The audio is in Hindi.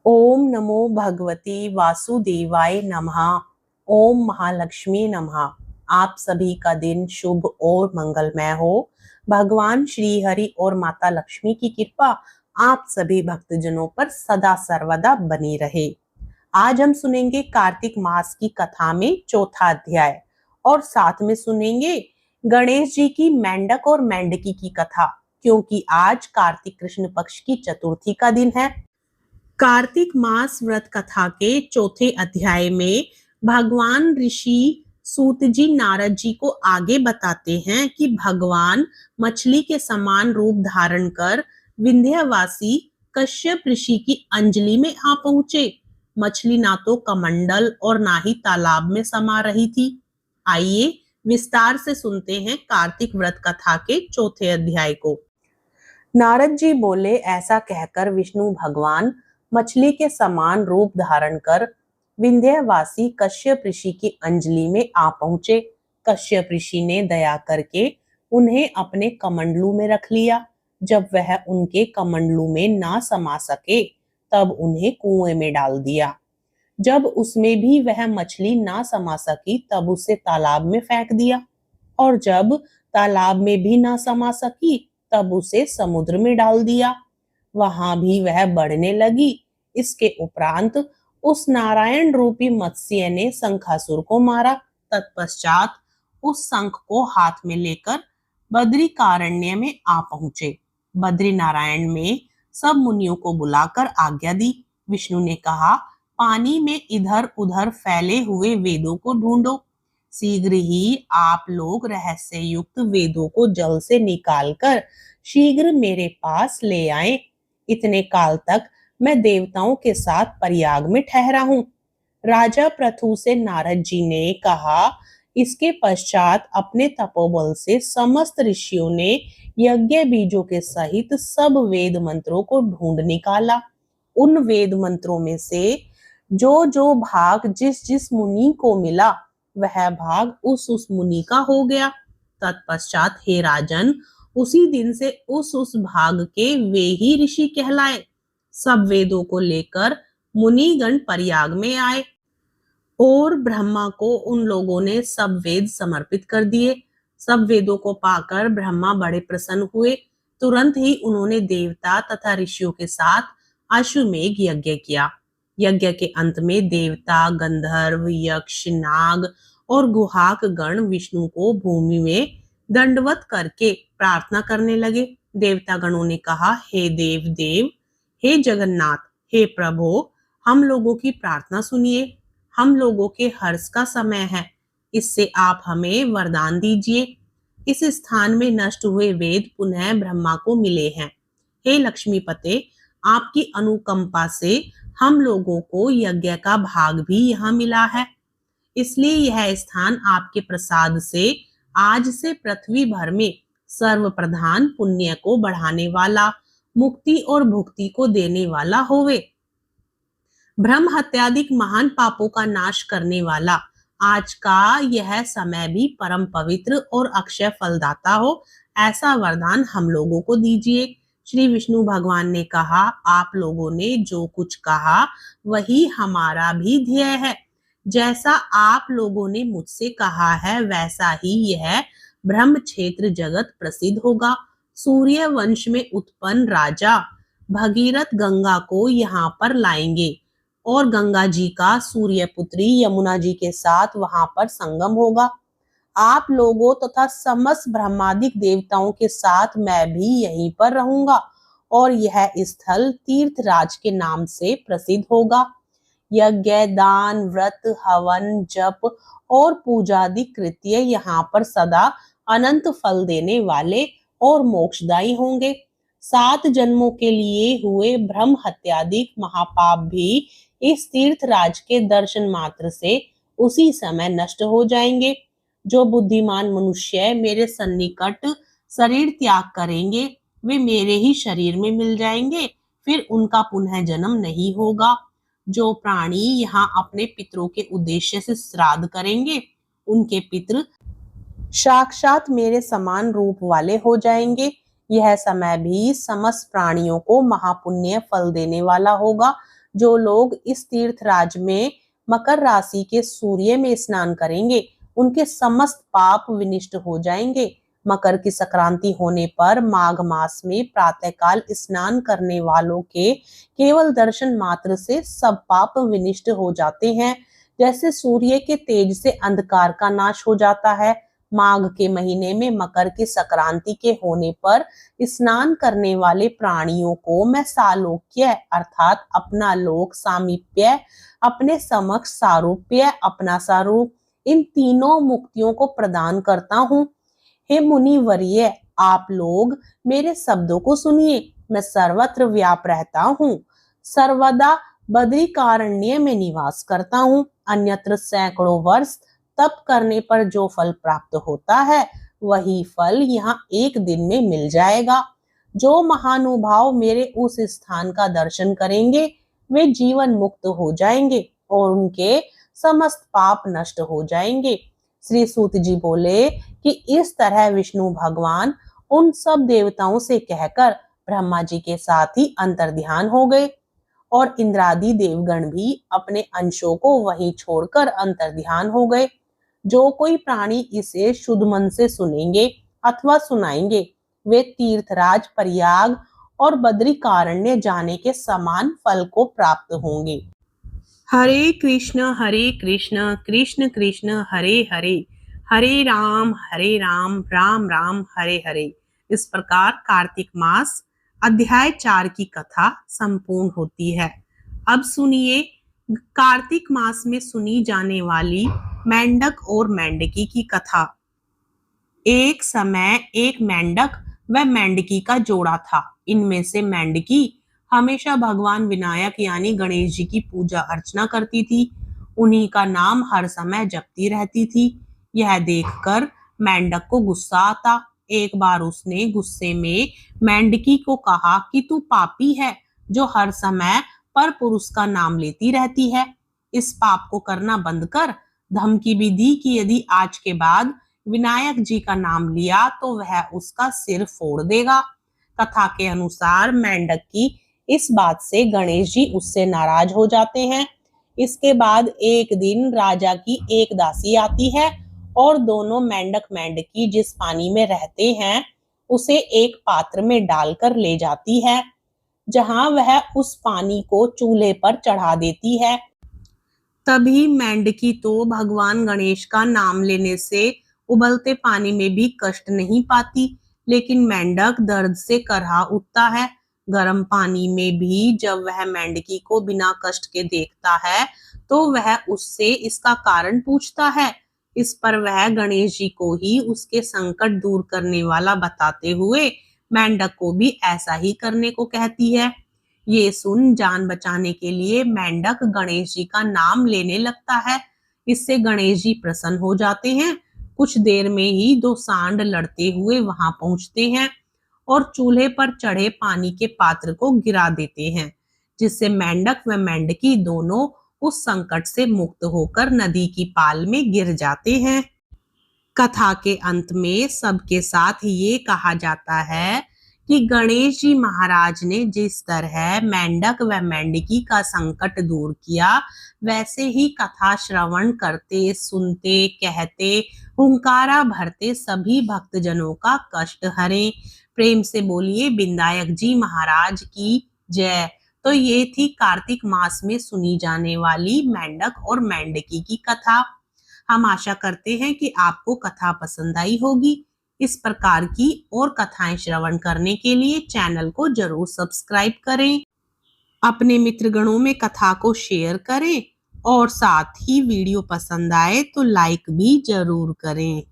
ओम नमो भगवती वासुदेवाय नमः। ओम महालक्ष्मी नमः। आप सभी का दिन शुभ और मंगलमय हो। भगवान श्री हरि और माता लक्ष्मी की कृपा आप सभी भक्तजनों पर सदा सर्वदा बनी रहे। आज हम सुनेंगे कार्तिक मास की कथा में चौथा अध्याय और साथ में सुनेंगे गणेश जी की मेंढक और मेंढकी की कथा, क्योंकि आज कार्तिक कृष्ण पक्ष की चतुर्थी का दिन है। कार्तिक मास व्रत कथा के चौथे अध्याय में भगवान ऋषि सूत जी नारद जी को आगे बताते हैं कि भगवान मछली के समान रूप धारण कर विंध्यवासी कश्यप ऋषि की अंजलि में आ पहुंचे। मछली ना तो कमंडल और ना ही तालाब में समा रही थी। आइए विस्तार से सुनते हैं कार्तिक व्रत कथा के चौथे अध्याय को। नारद जी बोले, ऐसा कहकर विष्णु भगवान मछली के समान रूप धारण कर विंध्यवासी कश्यप ऋषि की अंजलि में आ पहुंचे। कश्यप ऋषि ने दया करके उन्हें अपने कमंडलू में रख लिया। जब वह उनके कमंडलू में ना समा सके तब उन्हें कुएं में डाल दिया। जब उसमें भी वह मछली ना समा सकी तब उसे तालाब में फेंक दिया, और जब तालाब में भी ना समा सकी तब उसे समुद्र में डाल दिया। वहां भी वह बढ़ने लगी। इसके उपरांत उस नारायण रूपी मत्स्य ने शंखासुर को मारा। तत्पश्चात उस शंख को हाथ में लेकर बद्रिकारण्य में आ पहुंचे। बद्री नारायण में सब मुनियों को बुलाकर आज्ञा दी। विष्णु ने कहा, पानी में इधर उधर फैले हुए वेदों को ढूंढो। शीघ्र ही आप लोग रहस्य युक्त वेदों को जल से निकालकर शीघ्र मेरे पास ले आए। इतने काल तक मैं देवताओं के साथ प्रयाग में ठहरा हूँ। राजा पृथु से नारद जी ने कहा। इसके पश्चात अपने तपोबल से समस्त ऋषियों ने यज्ञ बीजों के सहित सब वेद मंत्रों को ढूंढ निकाला। उन वेद मंत्रों में से जो जो भाग जिस जिस मुनि को मिला वह भाग उस मुनि का हो गया। तत्पश्चात हे राजन, उसी दिन से उस भाग के वे ही ऋषि कहलाए। सब वेदों को लेकर मुनिगण प्रयाग में आए और ब्रह्मा को उन लोगों ने सब वेद समर्पित कर दिए। सब वेदों को पाकर ब्रह्मा बड़े प्रसन्न हुए। तुरंत ही उन्होंने देवता तथा ऋषियों के साथ अश्वमेघ यज्ञ किया। यज्ञ के अंत में देवता, गंधर्व, यक्ष, नाग और गुहाक गण विष्णु को भूमि में दंडवत करके प्रार्थना करने लगे। देवता गणों ने कहा, हे देव देव, हे जगन्नाथ, हे प्रभु, हम लोगों की प्रार्थना सुनिए। हम लोगों के हर्ष का समय है, इससे आप हमें वरदान दीजिए। इस स्थान में नष्ट हुए वेद पुनः ब्रह्मा को मिले हैं। हे लक्ष्मीपते, आपकी अनुकंपा से हम लोगों को यज्ञ का भाग भी यहाँ मिला है। इसलिए यह स्थान आपके प्रसाद से आज से पृथ्वी भर में सर्व प्रधान पुण्य को बढ़ाने वाला, मुक्ति और भुक्ति को देने वाला होवे। ब्रह्म हत्यादिक महान पापों का नाश करने वाला आज का यह समय भी परम पवित्र और अक्षय फलदाता हो, ऐसा वरदान हम लोगों को दीजिए। श्री विष्णु भगवान ने कहा, आप लोगों ने जो कुछ कहा वही हमारा भी ध्येय है। जैसा आप लोगों ने मुझसे कहा है वैसा ही यह ब्रह्म क्षेत्र जगत प्रसिद्ध होगा। सूर्य वंश में उत्पन्न राजा भगीरथ गंगा को यहाँ पर लाएंगे और गंगा जी का सूर्य पुत्री यमुना जी के साथ वहां पर संगम होगा। आप लोगों तथा समस्त ब्रह्मादिक देवताओं के साथ मैं भी यहीं पर रहूंगा और यह स्थल तीर्थराज के नाम से प्रसिद्ध होगा। यज्ञ, दान, व्रत, हवन, जप और पूजादि कृत्य यहाँ पर सदा अनंत फल देने वाले और मोक्षदायी होंगे। 7 जन्मों के लिए हुए ब्रह्म हत्यादिक महापाप भी इस तीर्थराज के दर्शन मात्र से उसी समय नष्ट हो जाएंगे। जो बुद्धिमान मनुष्य मेरे सन्निकट शरीर त्याग करेंगे वे मेरे ही शरीर में मिल जाएंगे, फिर उनका पुनः जन्म नहीं होगा। जो प्राणी यहाँ अपने पितरों के उद्देश्य से श्राद्ध करेंगे उनके पितर साक्षात मेरे समान रूप वाले हो जाएंगे। यह समय भी समस्त प्राणियों को महापुण्य फल देने वाला होगा। जो लोग इस तीर्थराज में मकर राशि के सूर्य में स्नान करेंगे उनके समस्त पाप विनिष्ट हो जाएंगे। मकर की संक्रांति होने पर माघ मास में प्रातःकाल स्नान करने वालों के केवल दर्शन मात्र से सब पाप विनिष्ट हो जाते हैं। जैसे सूर्य के तेज से अंधकार का नाश हो जाता है, माघ के महीने में मकर की संक्रांति के होने पर स्नान करने वाले प्राणियों को मैं सालोक्य अर्थात अपना लोक, सामीप्य अपने समक्ष, सारूप्य अपना सारूप, इन तीनों मुक्तियों को प्रदान करता हूँ। हे मुनि वर्य, आप लोग मेरे शब्दों को सुनिए। मैं सर्वत्र व्याप रहता हूँ, सर्वदा बद्रिकारण्य में निवास करता हूँ। अन्यत्र सैकड़ों वर्ष तप करने पर जो फल प्राप्त होता है वही फल यहाँ एक दिन में मिल जाएगा। जो महानुभाव मेरे उस स्थान का दर्शन करेंगे वे जीवन मुक्त हो जाएंगे और उनके समस्त पाप नष्ट हो जाएंगे। श्री सूत जी बोले कि इस तरह विष्णु भगवान उन सब देवताओं से कहकर ब्रह्मा जी के साथ ही अंतर्ध्यान हो गए और इंद्रादि देवगण भी अपने अंशों को वहीं छोड़कर अंतर्ध्यान हो गए। जो कोई प्राणी इसे शुद्ध मन से सुनेंगे अथवा सुनाएंगे वे तीर्थराज, प्रयाग और बद्रिकारण्य जाने के समान फल को प्राप्त होंगे। हरे कृष्ण कृष्ण कृष्ण हरे हरे, हरे राम राम राम हरे हरे। इस प्रकार कार्तिक मास अध्याय 4 की कथा संपूर्ण होती है। अब सुनिए कार्तिक मास में सुनी जाने वाली मेंढक और मेंढकी की कथा। एक समय एक मेंढक व मेंढकी का जोड़ा था। इनमें से मेंढकी हमेशा भगवान विनायक यानी गणेश जी की पूजा अर्चना करती थी। उन्हीं का नाम हर समय जपती रहती थी। यह देखकर मेंढक को गुस्सा आता। एक बार उसने गुस्से में मेंढकी को कहा कि तू पापी है जो हर समय पर पुरुष का नाम लेती रहती है। इस पाप को करना बंद कर। धमकी भी दी कि यदि आज के बाद विनायक जी का नाम लिया तो वह उसका सिर फोड़ देगा। कथा के अनुसार मेंढक की इस बात से गणेश जी उससे नाराज हो जाते हैं। इसके बाद एक दिन राजा की एक दासी आती है और दोनों मेंढक मेंढकी जिस पानी में रहते हैं उसे एक पात्र में डालकर ले जाती है, जहां वह उस पानी को चूल्हे पर चढ़ा देती है। तभी मेंढकी तो भगवान गणेश का नाम लेने से उबलते पानी में भी कष्ट नहीं पाती, लेकिन मेंढक दर्द से करहा उठता है। गर्म पानी में भी जब वह मेंढकी को बिना कष्ट के देखता है तो वह उससे इसका कारण पूछता है। इस पर वह गणेश जी को ही उसके संकट दूर करने वाला बताते हुए मेंढक को भी ऐसा ही करने को कहती है। ये सुन जान बचाने के लिए मेंढक गणेश जी का नाम लेने लगता है। इससे गणेश जी प्रसन्न हो जाते हैं। कुछ देर में ही दो सांड लड़ते हुए वहां पहुंचते हैं और चूल्हे पर चढ़े पानी के पात्र को गिरा देते हैं, जिससे मेंढक व मेंढकी दोनों उस संकट से मुक्त होकर नदी की पाल में गिर जाते हैं। कथा के अंत में सबके साथ ये कहा जाता है कि गणेश जी महाराज ने जिस तरह मेंढक व मेंढकी का संकट दूर किया, वैसे ही कथा श्रवण करते, सुनते, कहते, हुंकारा भरते सभी भक्तजनों का कष्ट हरें। प्रेम से बोलिए विनायक जी महाराज की जय। तो ये थी कार्तिक मास में सुनी जाने वाली मेंढक और मेंढकी की कथा। हम आशा करते हैं कि आपको कथा पसंद आई होगी। इस प्रकार की और कथाएं श्रवण करने के लिए चैनल को जरूर सब्सक्राइब करें, अपने मित्रगणों में कथा को शेयर करें और साथ ही वीडियो पसंद आए तो लाइक भी जरूर करें।